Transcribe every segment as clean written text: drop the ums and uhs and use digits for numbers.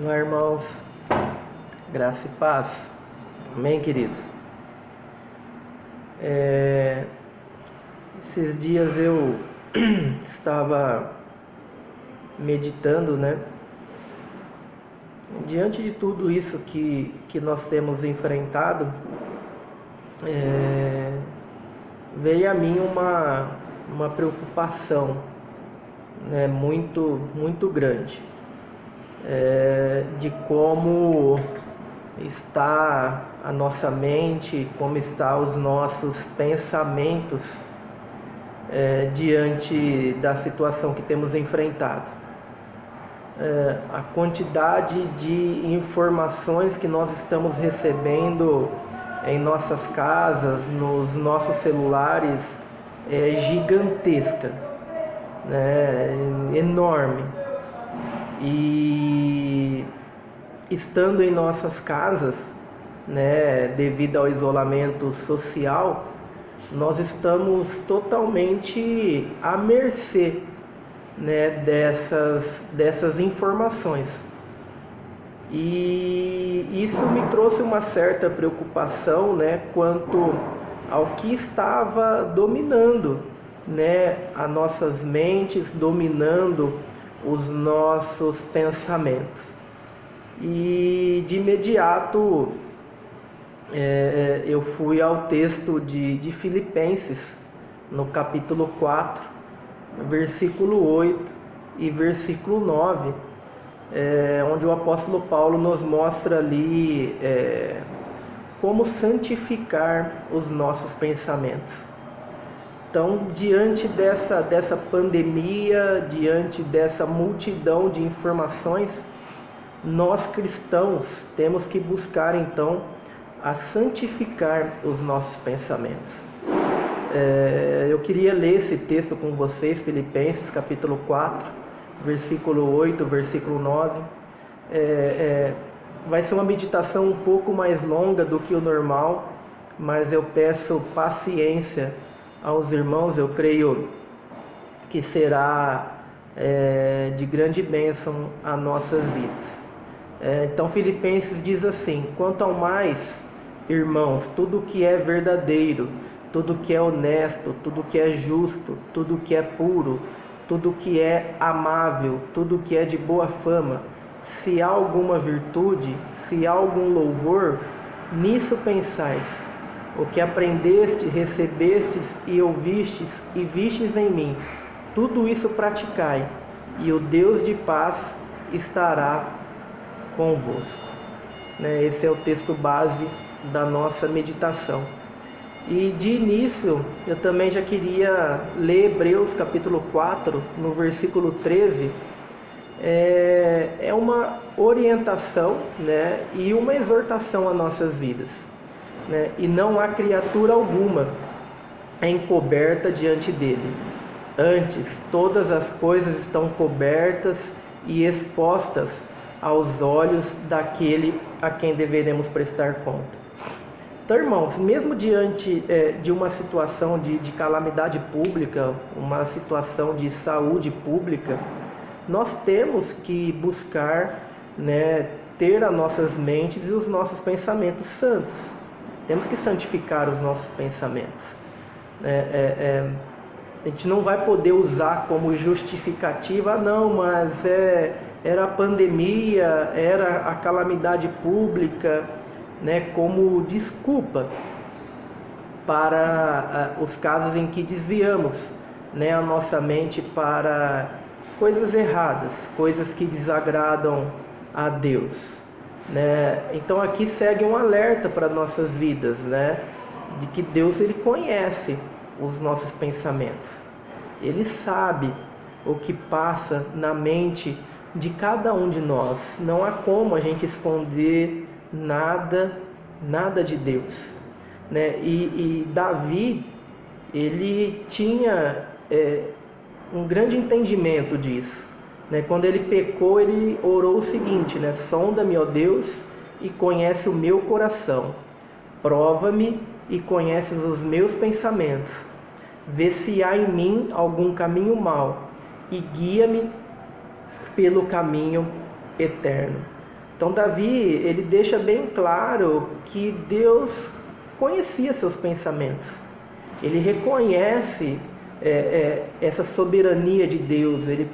Olá, irmãos, graça e paz. Amém, queridos? Esses dias eu estava meditando, diante de tudo isso que nós temos enfrentado, veio a mim uma preocupação, muito grande, de como está a nossa mente, como estão os nossos pensamentos diante da situação que temos enfrentado. A quantidade de informações que nós estamos recebendo em nossas casas, nos nossos celulares, é gigantesca, enorme. E estando em nossas casas, devido ao isolamento social, nós estamos totalmente à mercê, dessas informações. E isso me trouxe uma certa preocupação, quanto ao que estava dominando, as nossas mentes, dominando os nossos pensamentos. E de imediato eu fui ao texto de Filipenses, no capítulo 4, versículo 8 e versículo 9, onde o apóstolo Paulo nos mostra ali como santificar os nossos pensamentos. Então, diante dessa pandemia, diante dessa multidão de informações, nós cristãos temos que buscar então a santificar os nossos pensamentos. Eu queria ler esse texto com vocês, Filipenses capítulo 4, versículo 8, versículo 9. Vai ser uma meditação um pouco mais longa do que o normal, mas eu peço paciência aos irmãos. Eu creio que será de grande bênção a nossas vidas. Então Filipenses diz assim: quanto ao mais, irmãos, tudo que é verdadeiro, tudo que é honesto, tudo que é justo, tudo que é puro, tudo que é amável, tudo que é de boa fama, se há alguma virtude, se há algum louvor, nisso pensais. O que aprendestes, recebestes e ouvistes e vistes em mim, tudo isso praticai, e o Deus de paz estará convosco. Esse é o texto base da nossa meditação. E de início, eu também já queria ler Hebreus capítulo 4, no versículo 13. É uma orientação, e uma exortação às nossas vidas. E não há criatura alguma encoberta diante dele. Antes, todas as coisas estão cobertas e expostas aos olhos daquele a quem deveremos prestar conta. Então, irmãos, mesmo diante de uma situação de calamidade pública, uma situação de saúde pública, nós temos que buscar ter as nossas mentes e os nossos pensamentos santos. Temos que santificar os nossos pensamentos. A gente não vai poder usar como justificativa, não, mas era a pandemia, era a calamidade pública, como desculpa para os casos em que desviamos a nossa mente para coisas erradas, coisas que desagradam a Deus. Então aqui segue um alerta para nossas vidas, de que Deus ele conhece os nossos pensamentos. Ele sabe o que passa na mente de cada um de nós. Não há como a gente esconder nada de Deus. E Davi, ele tinha um grande entendimento disso. Quando ele pecou, ele orou o seguinte: sonda-me, ó Deus, e conhece o meu coração. Prova-me e conheces os meus pensamentos. Vê se há em mim algum caminho mau e guia-me pelo caminho eterno. Então Davi, ele deixa bem claro que Deus conhecia seus pensamentos. Ele reconhece essa soberania de Deus. Ele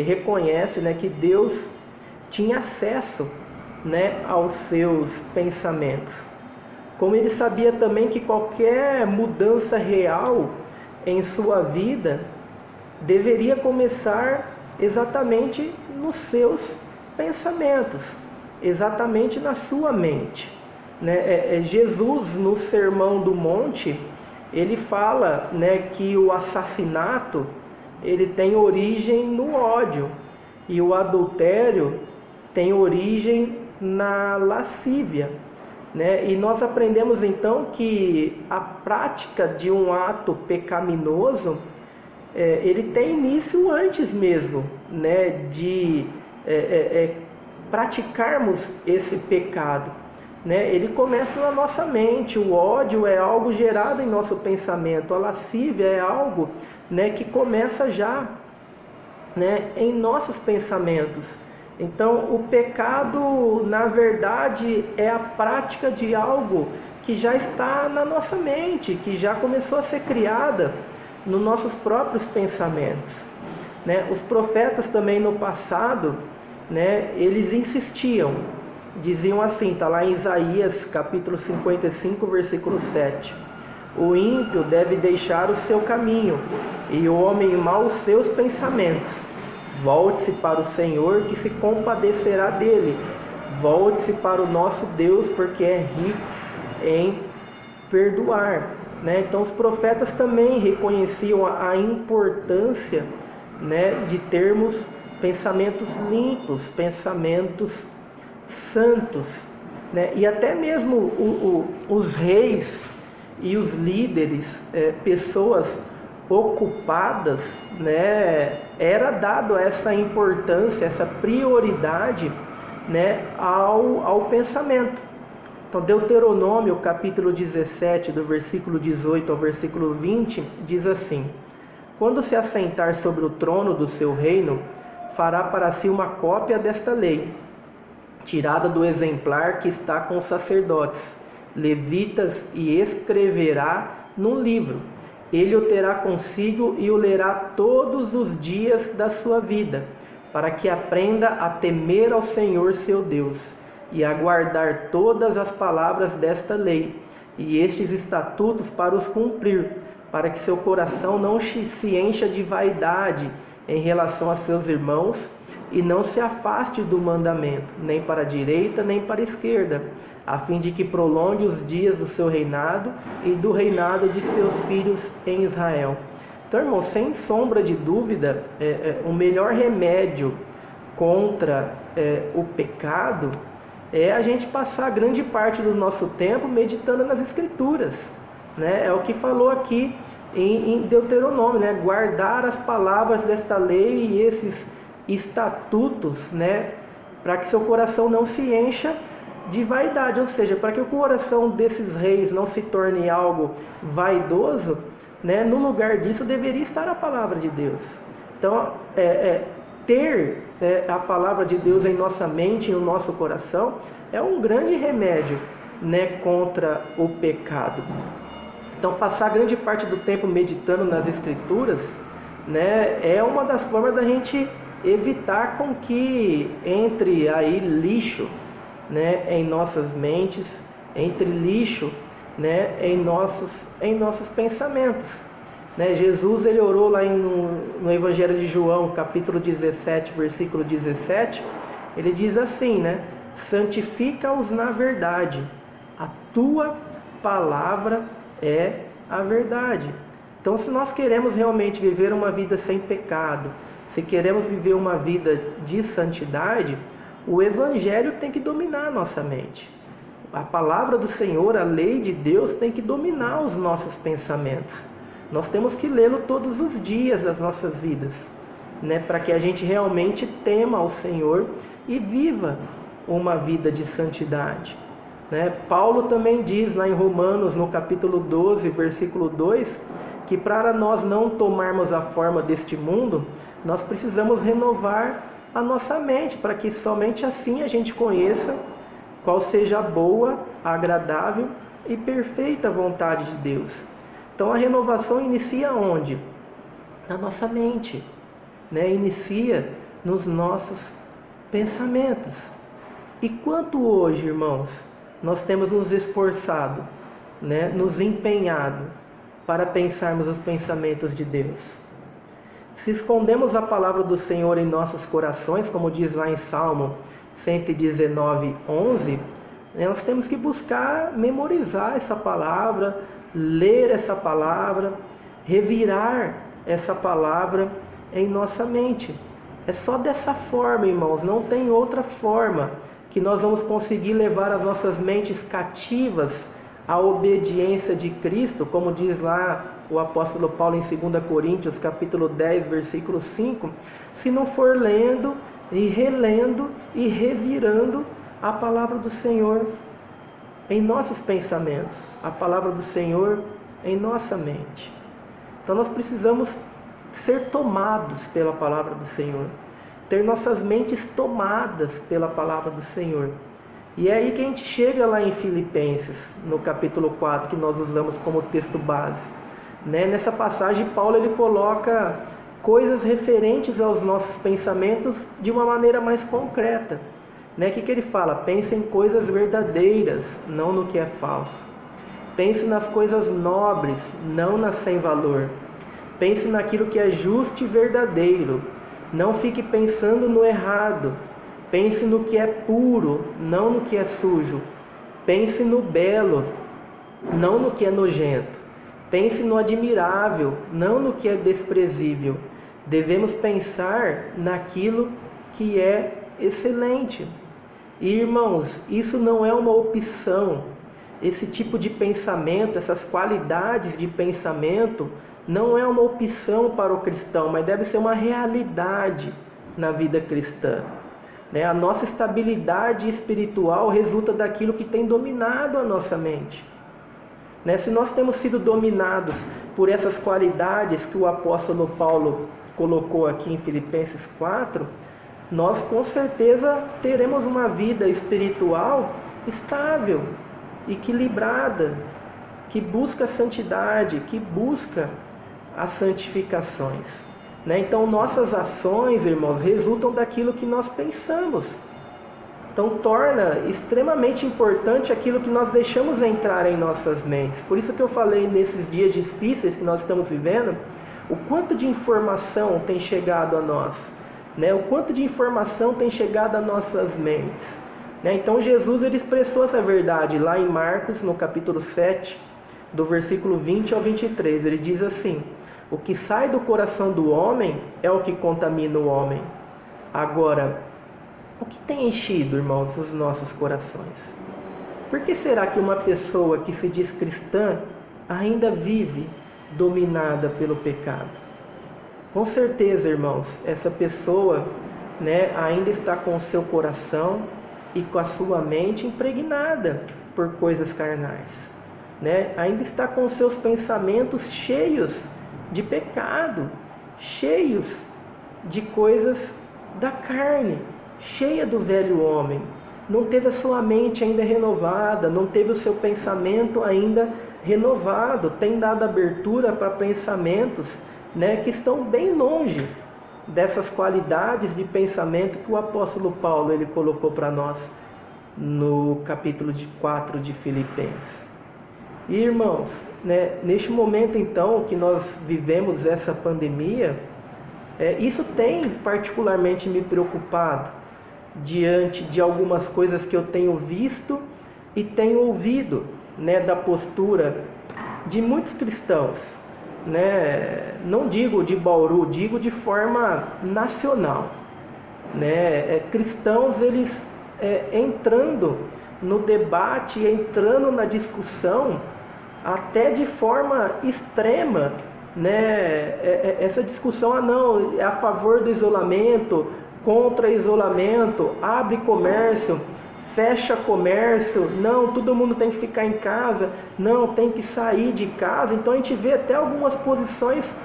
reconhece, né, que Deus tinha acesso, né, aos seus pensamentos. Como ele sabia também que qualquer mudança real em sua vida deveria começar exatamente nos seus pensamentos, exatamente na sua mente, né? Jesus, no Sermão do Monte, ele fala, né, que o assassinato ele tem origem no ódio e o adultério tem origem na lascívia, né? E nós aprendemos então que a prática de um ato pecaminoso ele tem início antes mesmo, né, de praticarmos esse pecado, né? Ele começa na nossa mente. O ódio é algo gerado em nosso pensamento, a lascívia é algo, né, que começa já, né, em nossos pensamentos. Então o pecado, na verdade, é a prática de algo que já está na nossa mente, que já começou a ser criada nos nossos próprios pensamentos, né? Os profetas também no passado, né, eles insistiam, diziam assim, está lá em Isaías capítulo 55, versículo 7. O ímpio deve deixar o seu caminho e o homem mau os seus pensamentos. Volte-se para o Senhor, que se compadecerá dele. Volte-se para o nosso Deus, porque é rico em perdoar, né? Então os profetas também reconheciam a importância, né, de termos pensamentos limpos, pensamentos santos, né? E até mesmo os reis e os líderes, pessoas ocupadas, né, era dado essa importância, essa prioridade, né, ao pensamento. Então Deuteronômio capítulo 17, do versículo 18 ao versículo 20, diz assim: quando se assentar sobre o trono do seu reino, fará para si uma cópia desta lei, tirada do exemplar que está com os sacerdotes, levitas, e escreverá num livro. Ele o terá consigo e o lerá todos os dias da sua vida, para que aprenda a temer ao Senhor seu Deus, e a guardar todas as palavras desta lei, e estes estatutos para os cumprir, para que seu coração não se encha de vaidade em relação a seus irmãos, e não se afaste do mandamento, nem para a direita, nem para a esquerda, a fim de que prolongue os dias do seu reinado e do reinado de seus filhos em Israel. Então, irmão, sem sombra de dúvida, o melhor remédio contra o pecado é a gente passar grande parte do nosso tempo meditando nas Escrituras, né? É o que falou aqui em Deuteronômio, né? Guardar as palavras desta lei e esses estatutos, né? Para que seu coração não se encha de vaidade, ou seja, para que o coração desses reis não se torne algo vaidoso, né? No lugar disso deveria estar a palavra de Deus. Então, ter a palavra de Deus em nossa mente e no nosso coração é um grande remédio, né, contra o pecado. Então, passar grande parte do tempo meditando nas Escrituras, né, é uma das formas da gente evitar com que entre aí lixo, né, em nossas mentes, entre lixo, né, em nossos pensamentos, né? Jesus, ele orou lá no Evangelho de João, capítulo 17, versículo 17, ele diz assim, né? Santifica-os na verdade, a tua palavra é a verdade. Então, se nós queremos realmente viver uma vida sem pecado, se queremos viver uma vida de santidade, o Evangelho tem que dominar a nossa mente. A palavra do Senhor, a lei de Deus, tem que dominar os nossos pensamentos. Nós temos que lê-lo todos os dias das nossas vidas, né? Para que a gente realmente tema ao Senhor e viva uma vida de santidade, né? Paulo também diz lá em Romanos, no capítulo 12, versículo 2, que para nós não tomarmos a forma deste mundo, nós precisamos renovar a nossa mente, para que somente assim a gente conheça qual seja a boa, agradável e perfeita vontade de Deus. Então a renovação inicia onde? Na nossa mente, né? Inicia nos nossos pensamentos. E quanto hoje, irmãos, nós temos nos esforçado, né? Nos empenhado para pensarmos os pensamentos de Deus. Se escondemos a palavra do Senhor em nossos corações, como diz lá em Salmo 119:11, nós temos que buscar memorizar essa palavra, ler essa palavra, revirar essa palavra em nossa mente. É só dessa forma, irmãos, não tem outra forma que nós vamos conseguir levar as nossas mentes cativas à obediência de Cristo, como diz lá o apóstolo Paulo em 2 Coríntios, capítulo 10, versículo 5, se não for lendo e relendo e revirando a palavra do Senhor em nossos pensamentos, a palavra do Senhor em nossa mente. Então nós precisamos ser tomados pela palavra do Senhor, ter nossas mentes tomadas pela palavra do Senhor. E é aí que a gente chega lá em Filipenses, no capítulo 4, que nós usamos como texto base. Nessa passagem, Paulo ele coloca coisas referentes aos nossos pensamentos de uma maneira mais concreta. O que ele fala? Pense em coisas verdadeiras, não no que é falso. Pense nas coisas nobres, não nas sem valor. Pense naquilo que é justo e verdadeiro. Não fique pensando no errado. Pense no que é puro, não no que é sujo. Pense no belo, não no que é nojento. Pense no admirável, não no que é desprezível. Devemos pensar naquilo que é excelente. E, irmãos, isso não é uma opção. Esse tipo de pensamento, essas qualidades de pensamento, não é uma opção para o cristão, mas deve ser uma realidade na vida cristã. A nossa estabilidade espiritual resulta daquilo que tem dominado a nossa mente. Se nós temos sido dominados por essas qualidades que o apóstolo Paulo colocou aqui em Filipenses 4, nós com certeza teremos uma vida espiritual estável, equilibrada, que busca a santidade, que busca as santificações. Então nossas ações, irmãos, resultam daquilo que nós pensamos. Então torna extremamente importante aquilo que nós deixamos entrar em nossas mentes. Por isso que eu falei nesses dias difíceis que nós estamos vivendo, o quanto de informação tem chegado a nós, o quanto de informação tem chegado a nossas mentes. Então Jesus ele expressou essa verdade lá em Marcos, no capítulo 7, do versículo 20 ao 23. Ele diz assim: o que sai do coração do homem é o que contamina o homem. Agora, o que tem enchido, irmãos, os nossos corações? Por que será que uma pessoa que se diz cristã ainda vive dominada pelo pecado? Com certeza, irmãos, essa pessoa ainda está com o seu coração e com a sua mente impregnada por coisas carnais. Ainda está com os seus pensamentos cheios de pecado, cheios de coisas da carne, cheia do velho homem. Não teve a sua mente ainda renovada, não teve o seu pensamento ainda renovado, tem dado abertura para pensamentos que estão bem longe dessas qualidades de pensamento que o apóstolo Paulo ele colocou para nós no capítulo 4 de Filipenses. E, irmãos, neste momento então que nós vivemos essa pandemia, isso tem particularmente me preocupado diante de algumas coisas que eu tenho visto e tenho ouvido da postura de muitos cristãos, não digo de Bauru, digo de forma nacional, cristãos eles entrando no debate, entrando na discussão até de forma extrema, essa discussão, não, é a favor do isolamento, contra isolamento, abre comércio, fecha comércio, não, todo mundo tem que ficar em casa, não, tem que sair de casa. Então a gente vê até algumas posições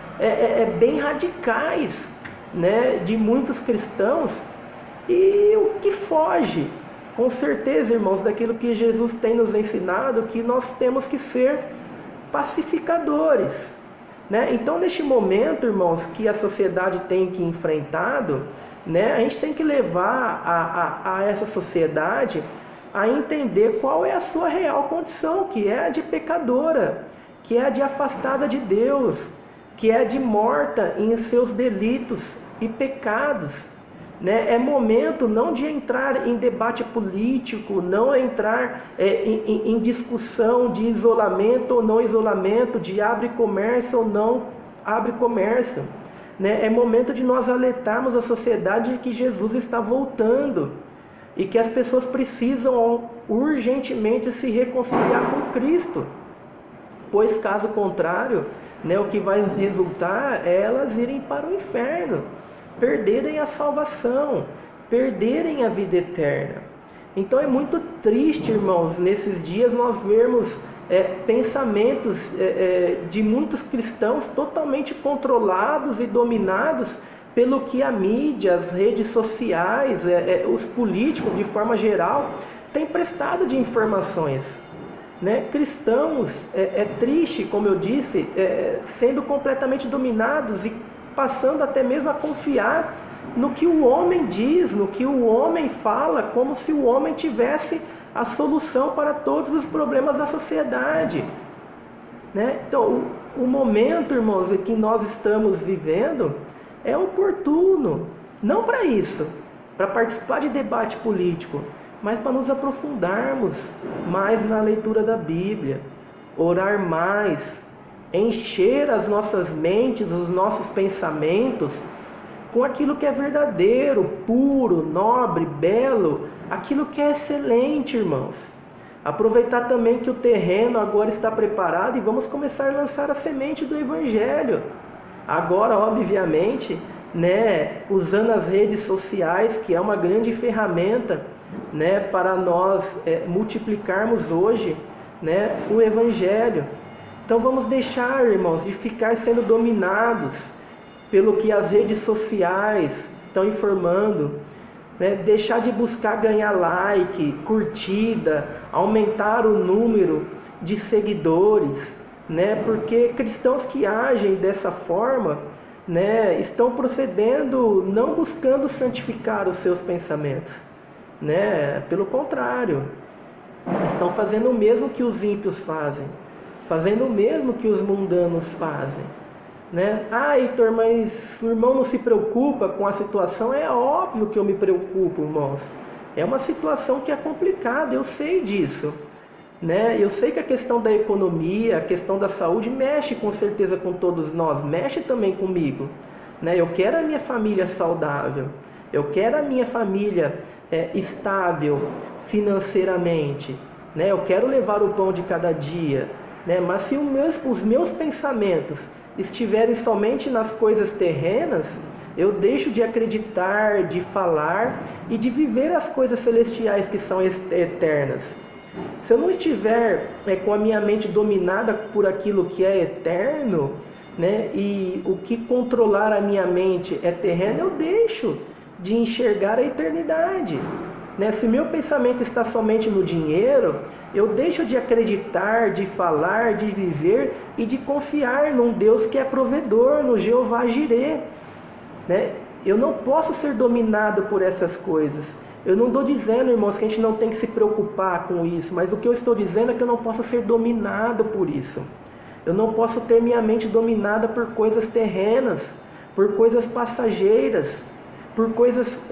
bem radicais, de muitos cristãos e o que foge, com certeza, irmãos, daquilo que Jesus tem nos ensinado, que nós temos que ser pacificadores, né? Então, neste momento, irmãos, que a sociedade tem que enfrentado, né, a gente tem que levar a essa sociedade a entender qual é a sua real condição, que é a de pecadora, que é a de afastada de Deus, que é a de morta em seus delitos e pecados, né? É momento não de entrar em debate político, não entrar em discussão de isolamento ou não isolamento, de abre comércio ou não abre comércio, né? É momento de nós alertarmos a sociedade de que Jesus está voltando e que as pessoas precisam urgentemente se reconciliar com Cristo, pois caso contrário, né, o que vai resultar é elas irem para o inferno, perderem a salvação, perderem a vida eterna. Então é muito triste, irmãos, nesses dias nós vermos pensamentos de muitos cristãos totalmente controlados e dominados pelo que a mídia, as redes sociais, os políticos de forma geral têm prestado de informações, né? Cristãos, é triste, como eu disse, sendo completamente dominados e passando até mesmo a confiar no que o homem diz, no que o homem fala, como se o homem tivesse a solução para todos os problemas da sociedade, né? Então, o momento, irmãos, em que nós estamos vivendo é oportuno, não para isso, para participar de debate político, mas para nos aprofundarmos mais na leitura da Bíblia, orar mais, encher as nossas mentes, os nossos pensamentos com aquilo que é verdadeiro, puro, nobre, belo, aquilo que é excelente, irmãos. Aproveitar também que o terreno agora está preparado e vamos começar a lançar a semente do Evangelho. Agora, obviamente, né, usando as redes sociais, que é uma grande ferramenta, né, para nós multiplicarmos hoje, né, o Evangelho. Então vamos deixar, irmãos, de ficar sendo dominados pelo que as redes sociais estão informando, né? Deixar de buscar ganhar like, curtida, aumentar o número de seguidores, né? Porque cristãos que agem dessa forma, né, estão procedendo não buscando santificar os seus pensamentos, né? Pelo contrário, estão fazendo o mesmo que os ímpios fazem, fazendo o mesmo que os mundanos fazem, né? Ah, Heitor, mas o irmão não se preocupa com a situação? É óbvio que eu me preocupo, irmãos. É uma situação que é complicada, eu sei disso, né? Eu sei que a questão da economia, a questão da saúde mexe com certeza com todos nós, mexe também comigo, né? Eu quero a minha família saudável, eu quero a minha família estável financeiramente, né? Eu quero levar o pão de cada dia, né? Mas se os meus pensamentos estiverem somente nas coisas terrenas, eu deixo de acreditar, de falar e de viver as coisas celestiais que são eternas. Se eu não estiver com a minha mente dominada por aquilo que é eterno, né, e o que controlar a minha mente é terreno, eu deixo de enxergar a eternidade, né? Se meu pensamento está somente no dinheiro, eu deixo de acreditar, de falar, de viver e de confiar num Deus que é provedor, no Jeová Jirê, né? Eu não posso ser dominado por essas coisas. Eu não estou dizendo, irmãos, que a gente não tem que se preocupar com isso, mas o que eu estou dizendo é que eu não posso ser dominado por isso. Eu não posso ter minha mente dominada por coisas terrenas, por coisas passageiras, por coisas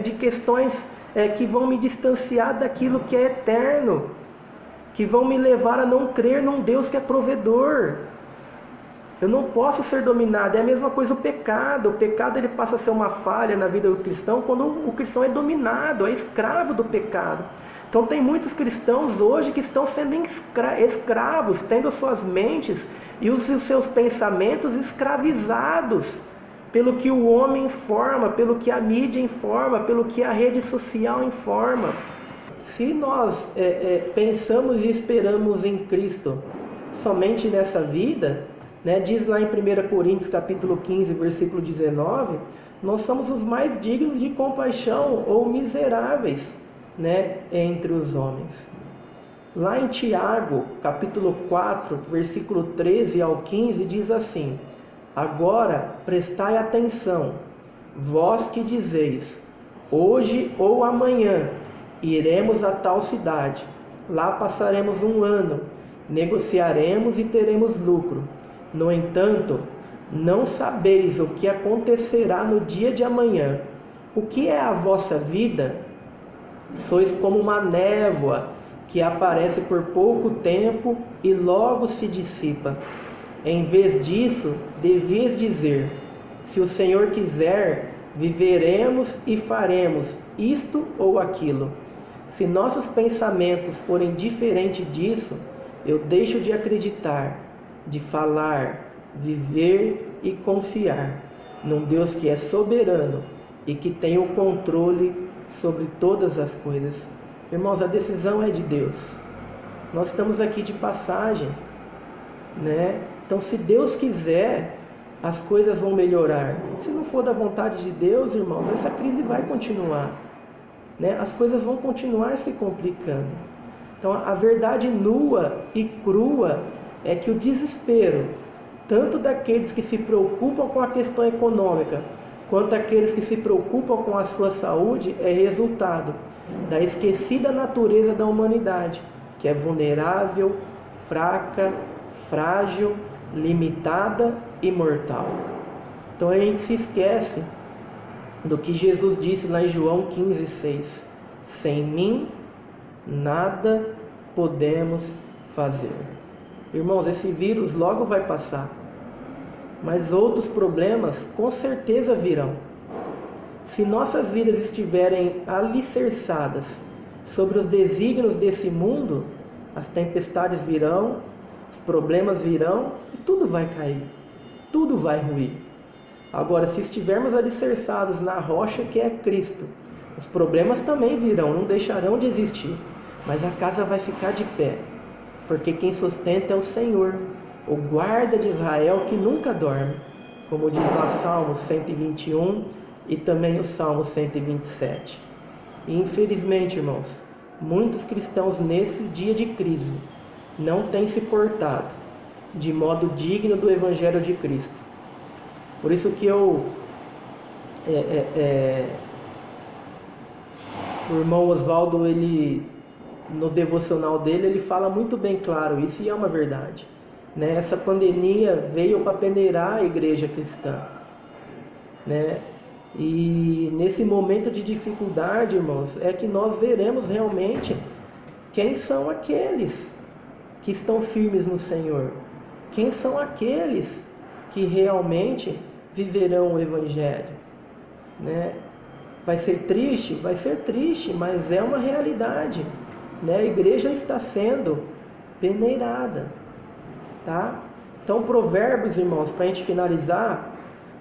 de questões que vão me distanciar daquilo que é eterno, que vão me levar a não crer num Deus que é provedor. Eu não posso ser dominado. É a mesma coisa o pecado. O pecado ele passa a ser uma falha na vida do cristão quando o cristão é dominado, é escravo do pecado. Então tem muitos cristãos hoje que estão sendo escravos, tendo suas mentes e os seus pensamentos escravizados pelo que o homem informa, pelo que a mídia informa, pelo que a rede social informa. Se nós pensamos e esperamos em Cristo somente nessa vida, né, diz lá em 1 Coríntios capítulo 15, versículo 19, nós somos os mais dignos de compaixão ou miseráveis, né, entre os homens. Lá em Tiago, capítulo 4, versículo 13 ao 15, diz assim: agora prestai atenção, vós que dizeis, hoje ou amanhã iremos a tal cidade, lá passaremos um ano, negociaremos e teremos lucro. No entanto, não sabeis o que acontecerá no dia de amanhã. O que é a vossa vida? Sois como uma névoa que aparece por pouco tempo e logo se dissipa. Em vez disso, devias dizer: se o Senhor quiser, viveremos e faremos isto ou aquilo. Se nossos pensamentos forem diferentes disso, eu deixo de acreditar, de falar, viver e confiar num Deus que é soberano e que tem o controle sobre todas as coisas. Irmãos, a decisão é de Deus. Nós estamos aqui de passagem, né? Então, se Deus quiser, as coisas vão melhorar. Se não for da vontade de Deus, irmãos, essa crise vai continuar, né? As coisas vão continuar se complicando. Então, a verdade nua e crua é que o desespero, tanto daqueles que se preocupam com a questão econômica, quanto aqueles que se preocupam com a sua saúde, é resultado da esquecida natureza da humanidade, que é vulnerável, fraca, frágil, limitada e mortal. Então a gente se esquece do que Jesus disse lá em João 15,6: sem mim nada podemos fazer. Irmãos, esse vírus logo vai passar, mas outros problemas com certeza virão. Se nossas vidas estiverem alicerçadas sobre os desígnios desse mundo, as tempestades virão, os problemas virão e tudo vai cair, tudo vai ruir. Agora, se estivermos alicerçados na rocha que é Cristo, os problemas também virão, não deixarão de existir, mas a casa vai ficar de pé, porque quem sustenta é o Senhor, o guarda de Israel que nunca dorme, como diz lá Salmo 121 e também o Salmo 127. E infelizmente, irmãos, muitos cristãos nesse dia de crise não têm se portado de modo digno do Evangelho de Cristo. Por isso que o irmão Oswaldo, ele, no devocional dele, ele fala muito bem claro isso, e é uma verdade, né? Essa pandemia veio para peneirar a igreja cristã, né? E nesse momento de dificuldade, irmãos, é que nós veremos realmente quem são aqueles que estão firmes no Senhor, quem são aqueles que realmente viverão o Evangelho, né? Vai ser triste, mas é uma realidade, né? A igreja está sendo peneirada, tá? Então, Provérbios, irmãos, para a gente finalizar,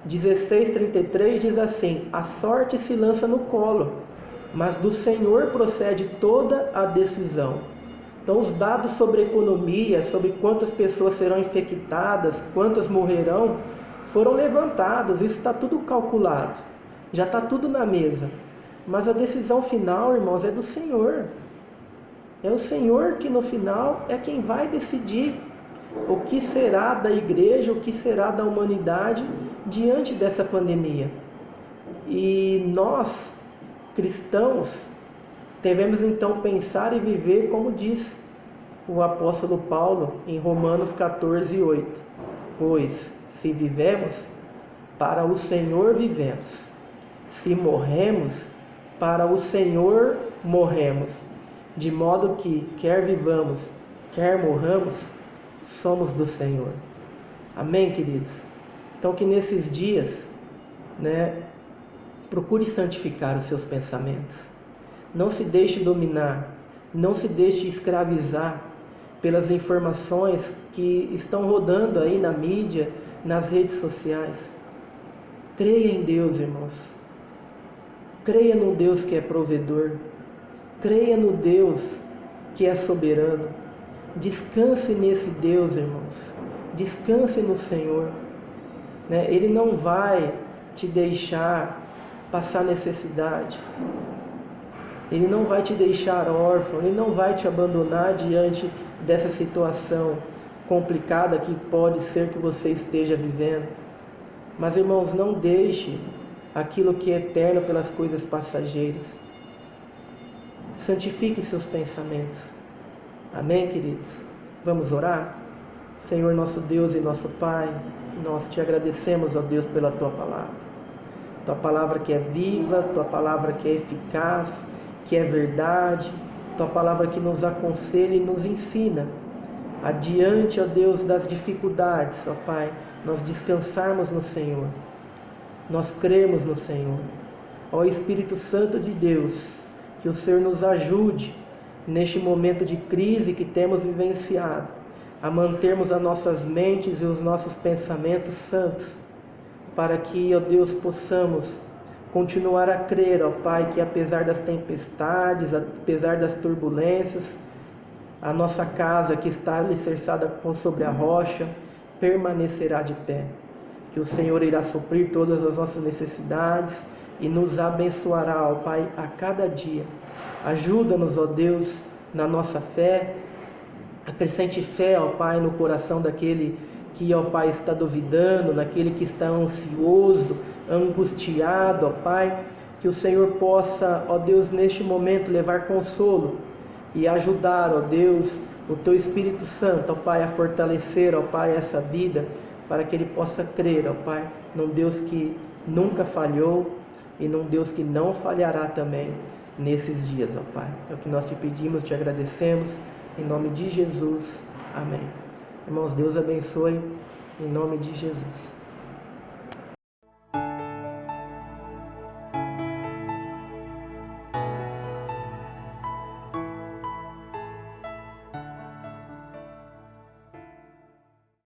16:33 diz assim: a sorte se lança no colo, mas do Senhor procede toda a decisão. Então, os dados sobre economia, sobre quantas pessoas serão infectadas, quantas morrerão, foram levantados, isso está tudo calculado, já está tudo na mesa. Mas a decisão final, irmãos, é do Senhor. É o Senhor que no final é quem vai decidir o que será da igreja, o que será da humanidade diante dessa pandemia. E nós, cristãos, devemos então pensar e viver como diz o apóstolo Paulo em Romanos 14:8: pois se vivemos, para o Senhor vivemos, se morremos, para o Senhor morremos, de modo que quer vivamos, quer morramos, somos do Senhor. Amém, queridos? Então que nesses dias, né, procure santificar os seus pensamentos. Não se deixe dominar, não se deixe escravizar pelas informações que estão rodando aí na mídia, nas redes sociais. Creia em Deus, irmãos. Creia no Deus que é provedor. Creia no Deus que é soberano. Descanse nesse Deus, irmãos. Descanse no Senhor, né? Ele não vai te deixar passar necessidade. Ele não vai te deixar órfão, Ele não vai te abandonar diante dessa situação complicada que pode ser que você esteja vivendo. Mas, irmãos, não deixe aquilo que é eterno pelas coisas passageiras. Santifique seus pensamentos. Amém, queridos? Vamos orar? Senhor, nosso Deus e nosso Pai, nós te agradecemos, ó Deus, pela Tua palavra. Tua palavra que é viva, Tua palavra que é eficaz, que é verdade, Tua palavra que nos aconselha e nos ensina. Adiante, ó Deus, das dificuldades, ó Pai, nós descansarmos no Senhor, nós cremos no Senhor. Ó Espírito Santo de Deus, que o Senhor nos ajude neste momento de crise que temos vivenciado, a mantermos as nossas mentes e os nossos pensamentos santos, para que, ó Deus, possamos continuar a crer, ó Pai, que apesar das tempestades, apesar das turbulências, a nossa casa que está alicerçada sobre a rocha permanecerá de pé. Que o Senhor irá suprir todas as nossas necessidades e nos abençoará, ó Pai, a cada dia. Ajuda-nos, ó Deus, na nossa fé. Acrescente fé, ó Pai, no coração daquele que, ó Pai, está duvidando, naquele que está ansioso, angustiado, ó Pai. Que o Senhor possa, ó Deus, neste momento levar consolo e ajudar, ó Deus, o Teu Espírito Santo, ó Pai, a fortalecer, ó Pai, essa vida, para que ele possa crer, ó Pai, num Deus que nunca falhou e num Deus que não falhará também nesses dias, ó Pai. É o que nós te pedimos, te agradecemos, em nome de Jesus. Amém. Irmãos, Deus abençoe, em nome de Jesus.